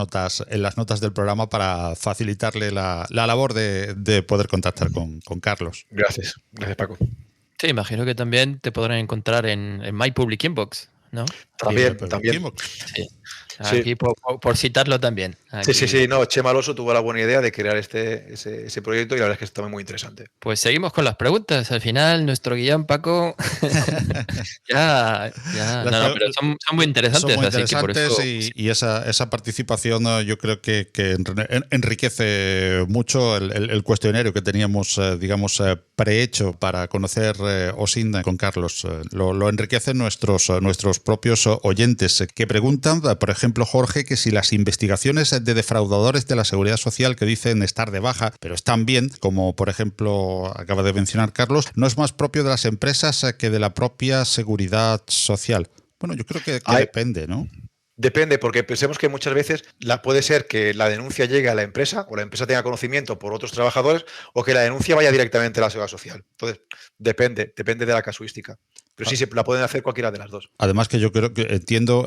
notas del programa para facilitarle la labor de poder contactar con Carlos. Gracias, Paco. Sí, imagino que también te podrán encontrar en My Public Inbox, ¿no? También. Sí. Aquí sí. Por citarlo también. Aquí. Sí. No, Chema Alonso tuvo la buena idea de crear ese proyecto, y la verdad es que está muy interesante. Pues seguimos con las preguntas. Al final, nuestro guión, Paco, pero son muy interesantes. Son muy interesantes, así que por eso... y esa participación yo creo que enriquece mucho el cuestionario que teníamos, prehecho para conocer OSINT con Carlos. Lo enriquecen nuestros propios oyentes, que preguntan, por ejemplo, Jorge, que si las investigaciones de defraudadores de la Seguridad Social que dicen estar de baja, pero están bien, como por ejemplo acaba de mencionar Carlos, no es más propio de las empresas que de la propia Seguridad Social. Bueno, yo creo que depende, ¿no? Depende, porque pensemos que muchas veces puede ser que la denuncia llegue a la empresa, o la empresa tenga conocimiento por otros trabajadores, o que la denuncia vaya directamente a la Seguridad Social. Entonces, depende de la casuística. Pero sí, la pueden hacer cualquiera de las dos. Además, que yo creo que entiendo,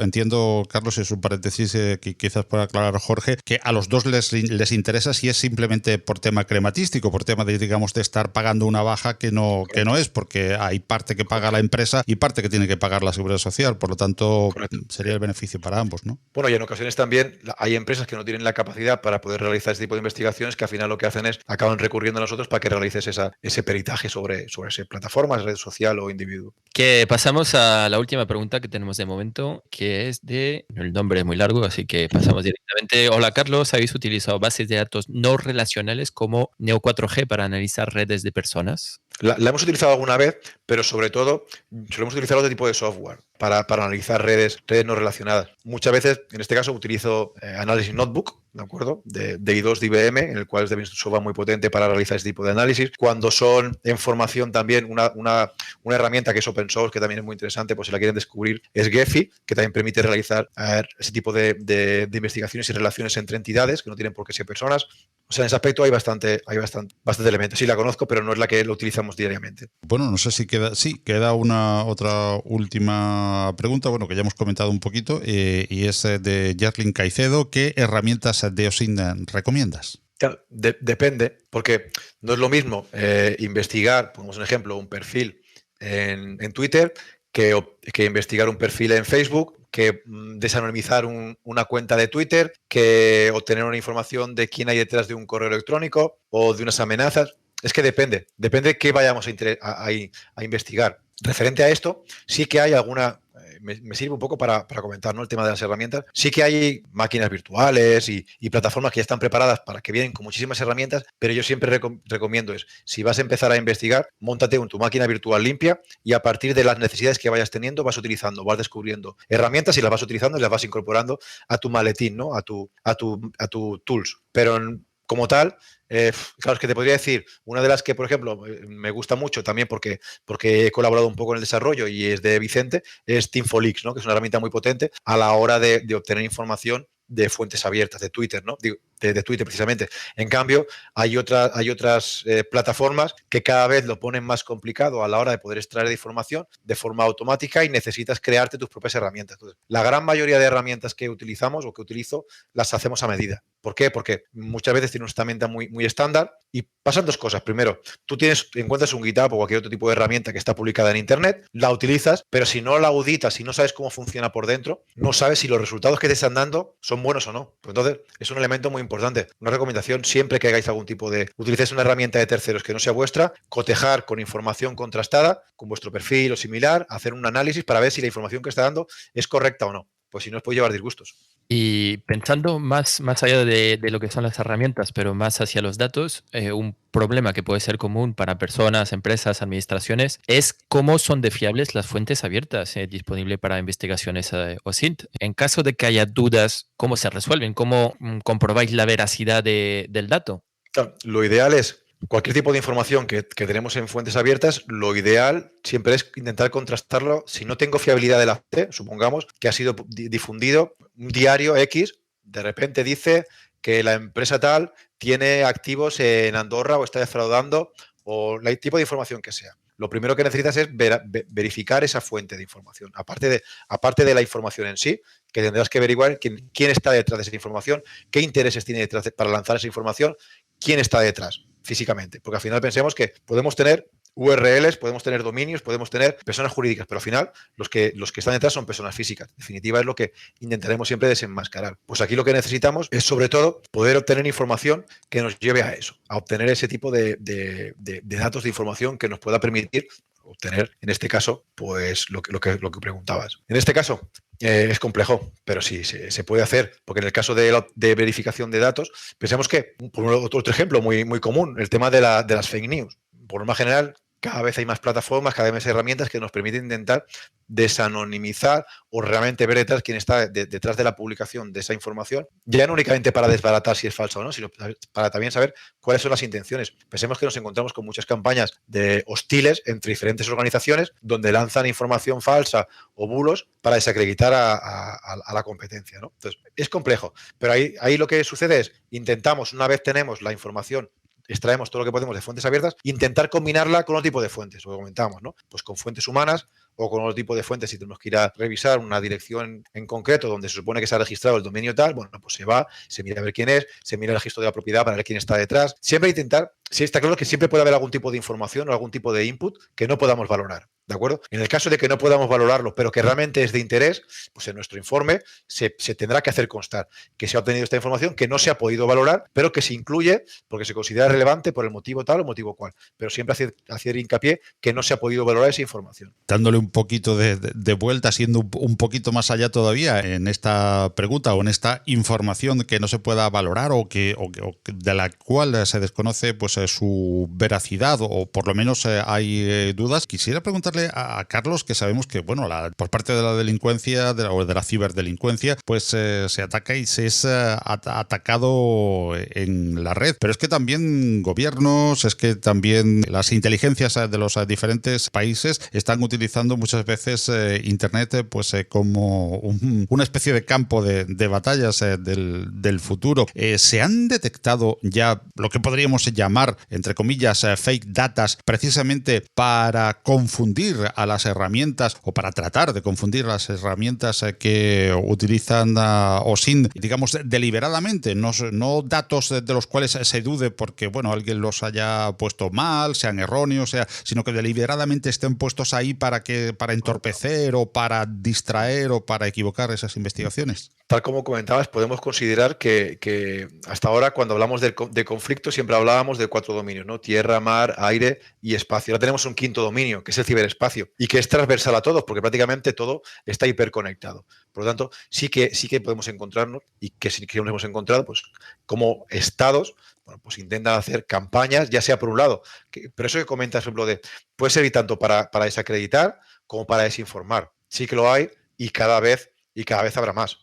Carlos, es un paréntesis que quizás pueda aclarar Jorge, que a los dos les interesa si es simplemente por tema crematístico, por tema de estar pagando una baja que no es, porque hay parte que paga la empresa y parte que tiene que pagar la Seguridad Social. Por lo tanto, sería el beneficio para ambos, ¿no? Bueno, y en ocasiones también hay empresas que no tienen la capacidad para poder realizar este tipo de investigaciones, que al final lo que hacen es acaban recurriendo a nosotros para que realices ese peritaje sobre esa plataforma, red social o individuo. Que pasamos a la última pregunta que tenemos de momento, que es el nombre es muy largo, así que pasamos directamente. Hola, Carlos, ¿habéis utilizado bases de datos no relacionales como Neo4j para analizar redes de personas? La hemos utilizado alguna vez, pero sobre todo solemos utilizar otro tipo de software para analizar redes no relacionadas. Muchas veces, en este caso, utilizo Analysis Notebook, ¿de acuerdo? De I2 de IBM, en el cual es un software muy potente para realizar este tipo de análisis. Cuando son en formación también, una herramienta que es open source, que también es muy interesante, pues si la quieren descubrir, es Gephi, que también permite realizar ese tipo de investigaciones y relaciones entre entidades, que no tienen por qué ser personas. O sea, en ese aspecto hay bastante elementos. Sí, la conozco, pero no es la que lo utilizamos diariamente. Bueno, no sé si queda una otra última pregunta, bueno, que ya hemos comentado un poquito, y es de Jarlin Caicedo. ¿Qué herramientas de OSINT recomiendas? Depende, porque no es lo mismo investigar, pongamos un ejemplo, un perfil en Twitter que investigar un perfil en Facebook, que desanonimizar una cuenta de Twitter, que obtener una información de quién hay detrás de un correo electrónico o de unas amenazas. Es que depende de qué vayamos a investigar. Referente a esto, sí que hay alguna... Me sirve un poco para comentar, ¿no?, el tema de las herramientas. Sí que hay máquinas virtuales y plataformas que ya están preparadas para que vienen con muchísimas herramientas, pero yo siempre recomiendo si vas a empezar a investigar, móntate tu máquina virtual limpia, y a partir de las necesidades que vayas teniendo vas descubriendo herramientas y las vas utilizando y las vas incorporando a tu maletín, ¿no?, a tu tools. Pero como tal, claro, es que te podría decir, una de las que, por ejemplo, me gusta mucho también porque he colaborado un poco en el desarrollo y es de Vicente, es Teamfolix, ¿no? Que es una herramienta muy potente a la hora de obtener información de fuentes abiertas, de Twitter, ¿no? De Twitter precisamente. En cambio, hay otras plataformas que cada vez lo ponen más complicado a la hora de poder extraer información de forma automática y necesitas crearte tus propias herramientas. Entonces, la gran mayoría de herramientas que utilizamos o que utilizo las hacemos a medida. ¿Por qué? Porque muchas veces tiene una herramienta muy estándar y pasan dos cosas. Primero, tú encuentras un GitHub o cualquier otro tipo de herramienta que está publicada en Internet, la utilizas, pero si no la auditas, si no sabes cómo funciona por dentro, no sabes si los resultados que te están dando son buenos o no. Pues entonces, es un elemento muy importante. Una recomendación, siempre que hagáis algún tipo utilicéis una herramienta de terceros que no sea vuestra, cotejar con información contrastada, con vuestro perfil o similar, hacer un análisis para ver si la información que está dando es correcta o no. Pues si no, os puede llevar disgustos. Y pensando más allá de lo que son las herramientas, pero más hacia los datos, un problema que puede ser común para personas, empresas, administraciones, es cómo son de fiables las fuentes abiertas disponibles para investigaciones OSINT. En caso de que haya dudas, ¿cómo se resuelven? ¿Cómo comprobáis la veracidad del dato? Claro, lo ideal es cualquier tipo de información que tenemos en fuentes abiertas, lo ideal siempre es intentar contrastarlo. Si no tengo fiabilidad de la fuente, supongamos que ha sido difundido un diario X, de repente dice que la empresa tal tiene activos en Andorra o está defraudando o el tipo de información que sea. Lo primero que necesitas es verificar esa fuente de información. Aparte de la información en sí, que tendrás que averiguar quién está detrás de esa información, qué intereses tiene detrás para lanzar esa información, quién está detrás físicamente. Porque al final pensemos que podemos tener URLs, podemos tener dominios, podemos tener personas jurídicas, pero al final los que están detrás son personas físicas. En definitiva, es lo que intentaremos siempre desenmascarar. Pues aquí lo que necesitamos es, sobre todo, poder obtener información que nos lleve a eso, a obtener ese tipo de datos de información que nos pueda permitir obtener, en este caso, pues lo que preguntabas. En este caso, es complejo, pero sí se puede hacer, porque en el caso de verificación de datos, pensemos que, por otro ejemplo muy común, el tema de las fake news. Por norma general, cada vez hay más plataformas, cada vez más herramientas que nos permiten intentar desanonimizar o realmente ver detrás quién está detrás de la publicación de esa información, ya no únicamente para desbaratar si es falsa o no, sino para también saber cuáles son las intenciones. Pensemos que nos encontramos con muchas campañas de hostiles entre diferentes organizaciones donde lanzan información falsa o bulos para desacreditar a la competencia, ¿no? Entonces, es complejo, pero ahí lo que sucede es, intentamos, una vez tenemos la información, extraemos todo lo que podemos de fuentes abiertas, intentar combinarla con otro tipo de fuentes, lo que comentábamos, ¿no? Pues con fuentes humanas o con otro tipo de fuentes. Si tenemos que ir a revisar una dirección en concreto donde se supone que se ha registrado el dominio tal, bueno, pues se mira a ver quién es, se mira el registro de la propiedad para ver quién está detrás. Siempre intentar, sí, está claro que siempre puede haber algún tipo de información o algún tipo de input que no podamos valorar, ¿de acuerdo? En el caso de que no podamos valorarlo, pero que realmente es de interés, pues en nuestro informe se tendrá que hacer constar que se ha obtenido esta información que no se ha podido valorar, pero que se incluye porque se considera relevante por el motivo tal o motivo cual. Pero siempre hacer hincapié que no se ha podido valorar esa información. Dándole un poquito de vuelta, siendo un poquito más allá todavía en esta pregunta o en esta información que no se pueda valorar o de la cual se desconoce pues su veracidad o por lo menos hay dudas. Quisiera preguntarle a Carlos, que sabemos que bueno, por parte de la delincuencia o de la ciberdelincuencia, pues se ataca y se es atacado en la red. Pero es que también gobiernos, es que también las inteligencias de los diferentes países están utilizando muchas veces Internet pues como una especie de campo de batallas del futuro. ¿Se han detectado ya lo que podríamos llamar, entre comillas, fake datas, precisamente para confundir a las herramientas o para tratar de confundir las herramientas que utilizan OSINT, digamos, deliberadamente? No datos de los cuales se dude porque, bueno, alguien los haya puesto mal, sean erróneos, sino que deliberadamente estén puestos ahí para entorpecer o para distraer o para equivocar esas investigaciones. Tal como comentabas, podemos considerar que hasta ahora, cuando hablamos de conflicto, siempre hablábamos de 4 dominios, ¿no? Tierra, mar, aire y espacio. Ahora tenemos un quinto dominio, que es el ciberespacio, y que es transversal a todos, porque prácticamente todo está hiperconectado. Por lo tanto, sí que podemos encontrarnos, y que sí que nos hemos encontrado, pues como estados, bueno, pues intentan hacer campañas, ya sea por un lado, pero eso que comentas, por ejemplo, puede servir tanto para desacreditar como para desinformar. Sí que lo hay y cada vez habrá más,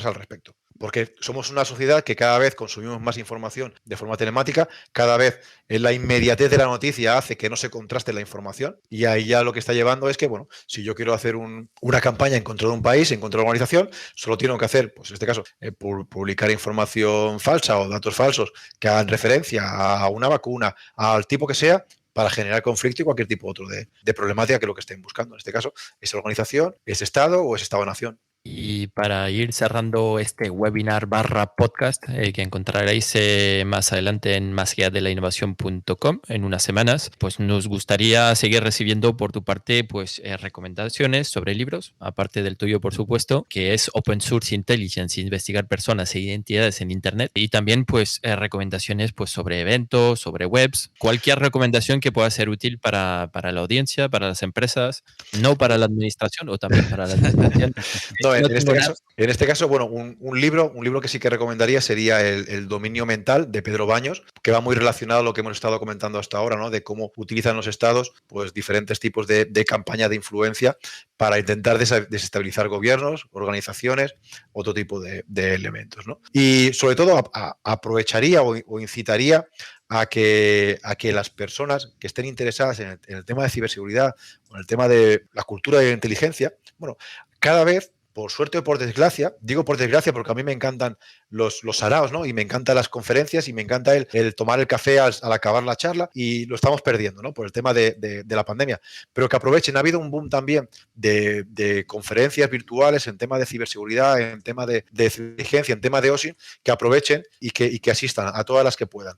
al respecto. porque somos una sociedad que cada vez consumimos más información de forma telemática, cada vez la inmediatez de la noticia hace que no se contraste la información, y ahí ya lo que está llevando es que, bueno, si yo quiero hacer una campaña en contra de un país, en contra de una organización, solo tengo que hacer, pues en este caso, publicar información falsa o datos falsos que hagan referencia a una vacuna, al tipo que sea, para generar conflicto y cualquier tipo otro de problemática que es lo que estén buscando. En este caso, es organización, es Estado o es Estado-nación. Y para ir cerrando este webinar / podcast que encontraréis más adelante en másalládelainnovación.com en unas semanas, pues nos gustaría seguir recibiendo por tu parte pues recomendaciones sobre libros, aparte del tuyo por supuesto, que es Open Source Intelligence, investigar personas e identidades en Internet, y también pues recomendaciones pues sobre eventos, sobre webs, cualquier recomendación que pueda ser útil para la audiencia, para las empresas, no para la administración o también para la administración. No, en este caso, bueno, un libro que sí que recomendaría sería el Dominio Mental de Pedro Baños, que va muy relacionado a lo que hemos estado comentando hasta ahora, ¿no? De cómo utilizan los estados pues diferentes tipos de campaña de influencia para intentar desestabilizar gobiernos, organizaciones, otro tipo de elementos, ¿no? Y sobre todo aprovecharía o incitaría a que las personas que estén interesadas en el tema de ciberseguridad o en el tema de la cultura de la inteligencia, bueno, cada vez, por suerte o por desgracia, digo por desgracia porque a mí me encantan los saraos, ¿no? Y me encantan las conferencias y me encanta el tomar el café al acabar la charla, y lo estamos perdiendo, ¿no? Por el tema de la pandemia. Pero que aprovechen, ha habido un boom también de conferencias virtuales en tema de ciberseguridad, en tema de inteligencia, en tema de OSINT, que aprovechen y que asistan a todas las que puedan.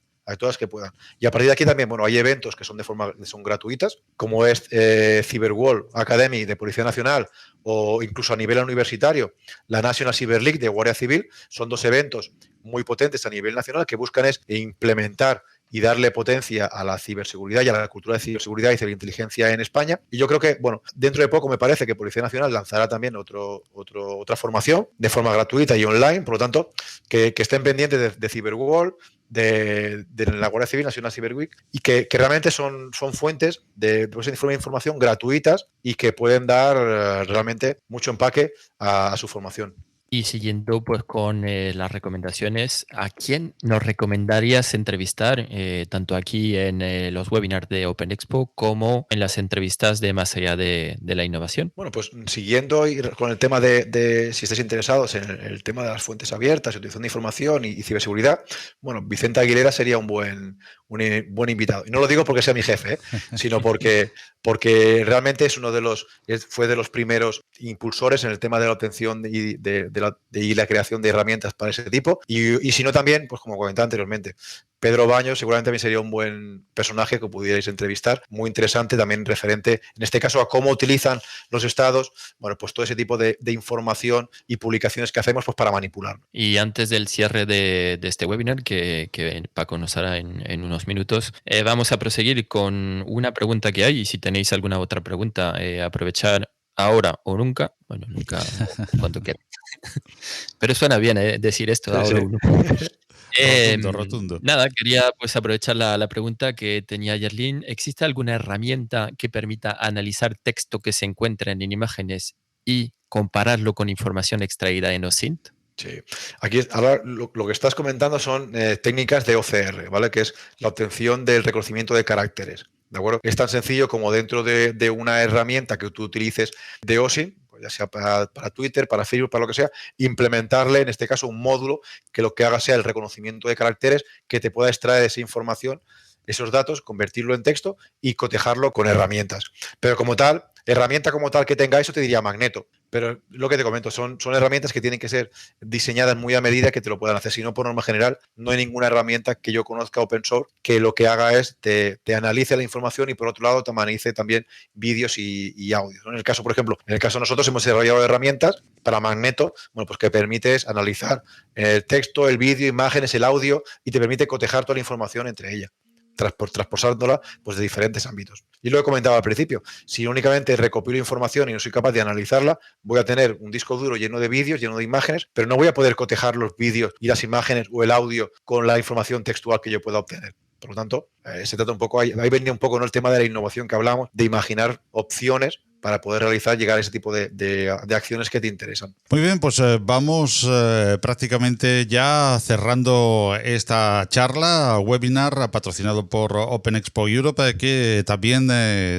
Y a partir de aquí también, bueno, hay eventos que son son gratuitas, como es Cyberwall Academy de Policía Nacional, o incluso a nivel universitario, la National Cyber League de Guardia Civil. Son dos eventos muy potentes a nivel nacional que buscan es implementar y darle potencia a la ciberseguridad y a la cultura de ciberseguridad y ciberinteligencia en España. Y yo creo que, bueno, dentro de poco me parece que Policía Nacional lanzará también otra formación de forma gratuita y online. Por lo tanto, que estén pendientes de Cyberwall, de la Guardia Civil, National Cyber Week, y que realmente son fuentes de información gratuitas y que pueden dar realmente mucho empaque a su formación. Y siguiendo pues con las recomendaciones, ¿a quién nos recomendarías entrevistar tanto aquí en los webinars de Open Expo como en las entrevistas de Más allá de la innovación? Bueno, pues siguiendo con el tema de si estáis interesados en el tema de las fuentes abiertas, utilización de información y ciberseguridad, bueno, Vicente Aguilera sería un buen invitado. Y no lo digo porque sea mi jefe, sino porque realmente es fue de los primeros impulsores en el tema de la obtención y la creación de herramientas para ese tipo. Y si no también, pues como comentaba anteriormente, Pedro Baños seguramente también sería un buen personaje que pudierais entrevistar, muy interesante, también referente, en este caso, a cómo utilizan los estados, bueno, pues todo ese tipo de información y publicaciones que hacemos pues para manipular. Y antes del cierre de este webinar, que Paco nos hará en unos minutos, vamos a proseguir con una pregunta que hay, y si tenéis alguna otra pregunta, aprovechar ahora o nunca, bueno, nunca, cuando quieras. Pero suena bien decir esto, ahora o nunca. Rotundo. Nada, quería pues aprovechar la pregunta que tenía Yerlin. ¿Existe alguna herramienta que permita analizar texto que se encuentra en imágenes y compararlo con información extraída en OSINT? Sí. Aquí ahora lo que estás comentando son técnicas de OCR, ¿vale? Que es la obtención del reconocimiento de caracteres. ¿De acuerdo? Es tan sencillo como dentro de una herramienta que tú utilices de OSINT, ya sea para Twitter, para Facebook, para lo que sea, implementarle, en este caso, un módulo que lo que haga sea el reconocimiento de caracteres, que te pueda extraer esa información, esos datos, convertirlo en texto y cotejarlo con herramientas. Pero como tal, herramienta como tal que tenga eso, te diría Magneto. Pero lo que te comento, son herramientas que tienen que ser diseñadas muy a medida que te lo puedan hacer. Si no, por norma general, no hay ninguna herramienta que yo conozca open source que lo que haga es te analice la información y por otro lado te analice también vídeos y audios, ¿no? En el caso, por ejemplo, nosotros hemos desarrollado herramientas para Magneto, bueno, pues que permites analizar el texto, el vídeo, imágenes, el audio, y te permite cotejar toda la información entre ellas, transportándola pues de diferentes ámbitos. Y lo he comentado al principio, si únicamente recopilo información y no soy capaz de analizarla, voy a tener un disco duro lleno de vídeos, lleno de imágenes, pero no voy a poder cotejar los vídeos y las imágenes o el audio con la información textual que yo pueda obtener. Por lo tanto, se trata un poco, ahí venía un poco, ¿no?, el tema de la innovación que hablamos, de imaginar opciones para poder llegar a ese tipo de acciones que te interesan. Muy bien, pues vamos prácticamente ya cerrando esta charla, webinar patrocinado por Open Expo Europe, que también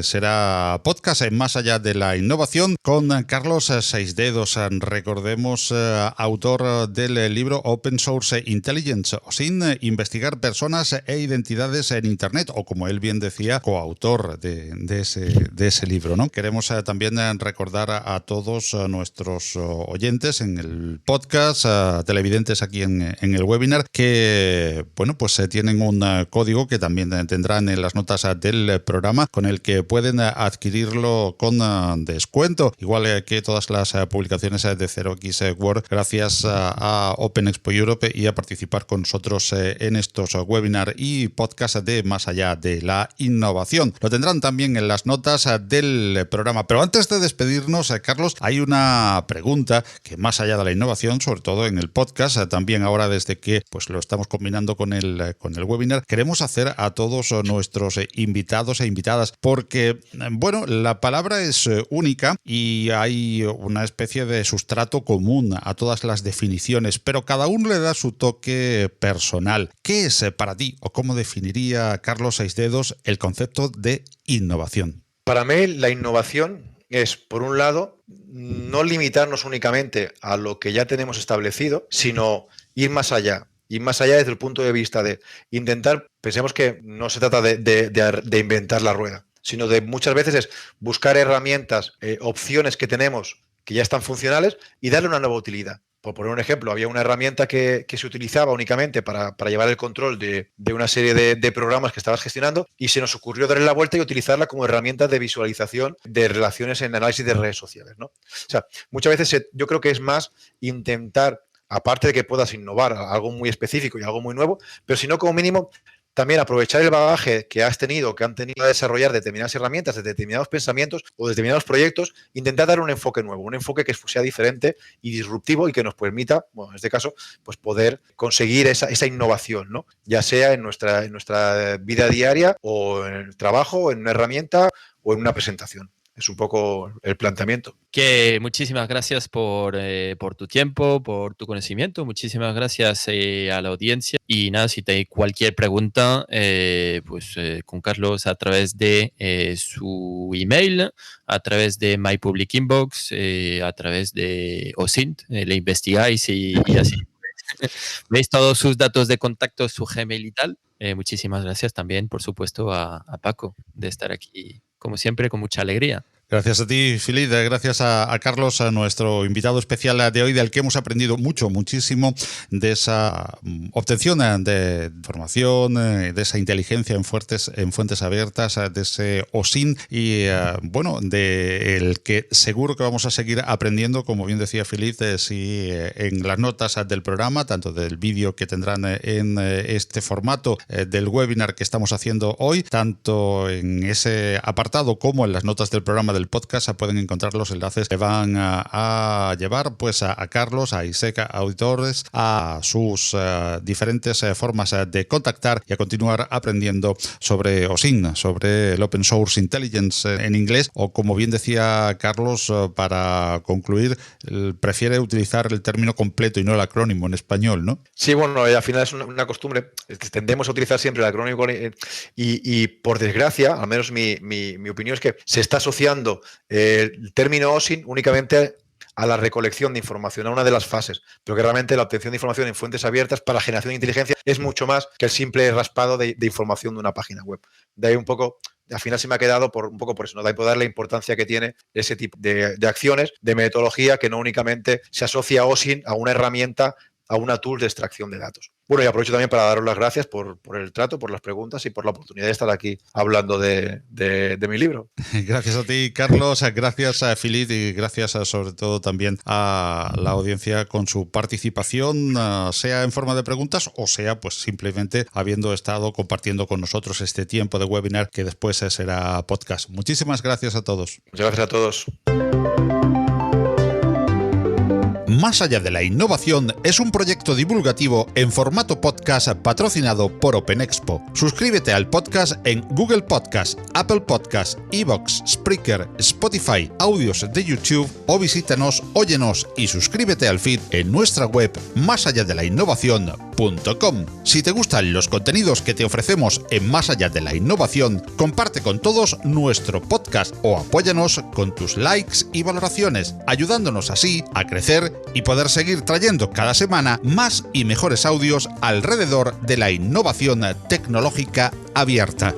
será podcast Más allá de la innovación con Carlos Seisdedos. Recordemos, autor del libro Open Source Intelligence, o sin investigar personas e identidades en Internet, o como él bien decía, coautor de ese libro, ¿no? Queremos también recordar a todos nuestros oyentes en el podcast, televidentes aquí en el webinar, que bueno, pues tienen un código que también tendrán en las notas del programa, con el que pueden adquirirlo con descuento, igual que todas las publicaciones de 0x Word, gracias a Open Expo Europe y a participar con nosotros en estos webinars y podcasts de Más allá de la innovación. Lo tendrán también en las notas del programa. Pero antes de despedirnos, Carlos, hay una pregunta que, más allá de la innovación, sobre todo en el podcast, también ahora desde que pues lo estamos combinando con el webinar, queremos hacer a todos nuestros invitados e invitadas, porque bueno, la palabra es única y hay una especie de sustrato común a todas las definiciones, pero cada uno le da su toque personal. ¿Qué es para ti, o cómo definiría Carlos Seisdedos el concepto de innovación? Para mí, la innovación es, por un lado, no limitarnos únicamente a lo que ya tenemos establecido, sino ir más allá. Ir más allá desde el punto de vista de intentar, pensemos que no se trata de inventar la rueda, sino de muchas veces es buscar herramientas, opciones que tenemos que ya están funcionales y darle una nueva utilidad. Por poner un ejemplo, había una herramienta que se utilizaba únicamente para llevar el control de una serie de programas que estabas gestionando, y se nos ocurrió darle la vuelta y utilizarla como herramienta de visualización de relaciones en análisis de redes sociales, ¿no? O sea, muchas veces yo creo que es más intentar, aparte de que puedas innovar algo muy específico y algo muy nuevo, pero si no, como mínimo, también aprovechar el bagaje que has tenido, que han tenido a desarrollar determinadas herramientas, de determinados pensamientos o determinados proyectos, intentar dar un enfoque nuevo, un enfoque que sea diferente y disruptivo y que nos permita, bueno, en este caso, pues poder conseguir esa innovación, ¿no? Ya sea en nuestra vida diaria o en el trabajo, o en una herramienta o en una presentación. Es un poco el planteamiento. Que muchísimas gracias por tu tiempo, por tu conocimiento. Muchísimas gracias a la audiencia. Y nada, si tenéis cualquier pregunta, con Carlos a través de su email, a través de My Public Inbox, a través de OSINT, le investigáis y así veis todos sus datos de contacto, su Gmail y tal. Muchísimas gracias también, por supuesto, a Paco de estar aquí, como siempre, con mucha alegría. Gracias a ti, Philip. Gracias a Carlos, a nuestro invitado especial de hoy, del que hemos aprendido muchísimo de esa obtención de información, de esa inteligencia en fuentes abiertas, de ese OSINT y, bueno, del que seguro que vamos a seguir aprendiendo, como bien decía Philip, en las notas del programa, tanto del vídeo que tendrán en este formato del webinar que estamos haciendo hoy, tanto en ese apartado como en las notas del programa del podcast, pueden encontrar los enlaces que van a llevar pues a Carlos, a ISEC Auditores, a sus diferentes formas de contactar y a continuar aprendiendo sobre OSINT, sobre el Open Source Intelligence en inglés, o como bien decía Carlos, para concluir, prefiere utilizar el término completo y no el acrónimo en español, ¿no? Sí, bueno, al final es una costumbre. Tendemos a utilizar siempre el acrónimo y por desgracia, al menos mi opinión es que se está asociando el término OSINT únicamente a la recolección de información, a una de las fases, pero que realmente la obtención de información en fuentes abiertas para la generación de inteligencia es mucho más que el simple raspado de información de una página web. De ahí un poco, al final se me ha quedado un poco por eso, ¿no? De ahí poder dar la importancia que tiene ese tipo de acciones, de metodología, que no únicamente se asocia a OSINT, a una herramienta, a una tool de extracción de datos. Bueno, y aprovecho también para daros las gracias por el trato, por las preguntas y por la oportunidad de estar aquí hablando de mi libro. Gracias a ti, Carlos, gracias a Philip y gracias sobre todo también a la audiencia con su participación, sea en forma de preguntas o sea pues simplemente habiendo estado compartiendo con nosotros este tiempo de webinar que después será podcast. Muchísimas gracias a todos. Muchas gracias a todos. Más allá de la innovación es un proyecto divulgativo en formato podcast patrocinado por OpenExpo. Suscríbete al podcast en Google Podcast, Apple Podcast, iVoox, Spreaker, Spotify, audios de YouTube o visítanos, óyenos y suscríbete al feed en nuestra web másalladelinnovación.com. Si te gustan los contenidos que te ofrecemos en Más allá de la innovación, comparte con todos nuestro podcast o apóyanos con tus likes y valoraciones, ayudándonos así a crecer y poder seguir trayendo cada semana más y mejores audios alrededor de la innovación tecnológica abierta.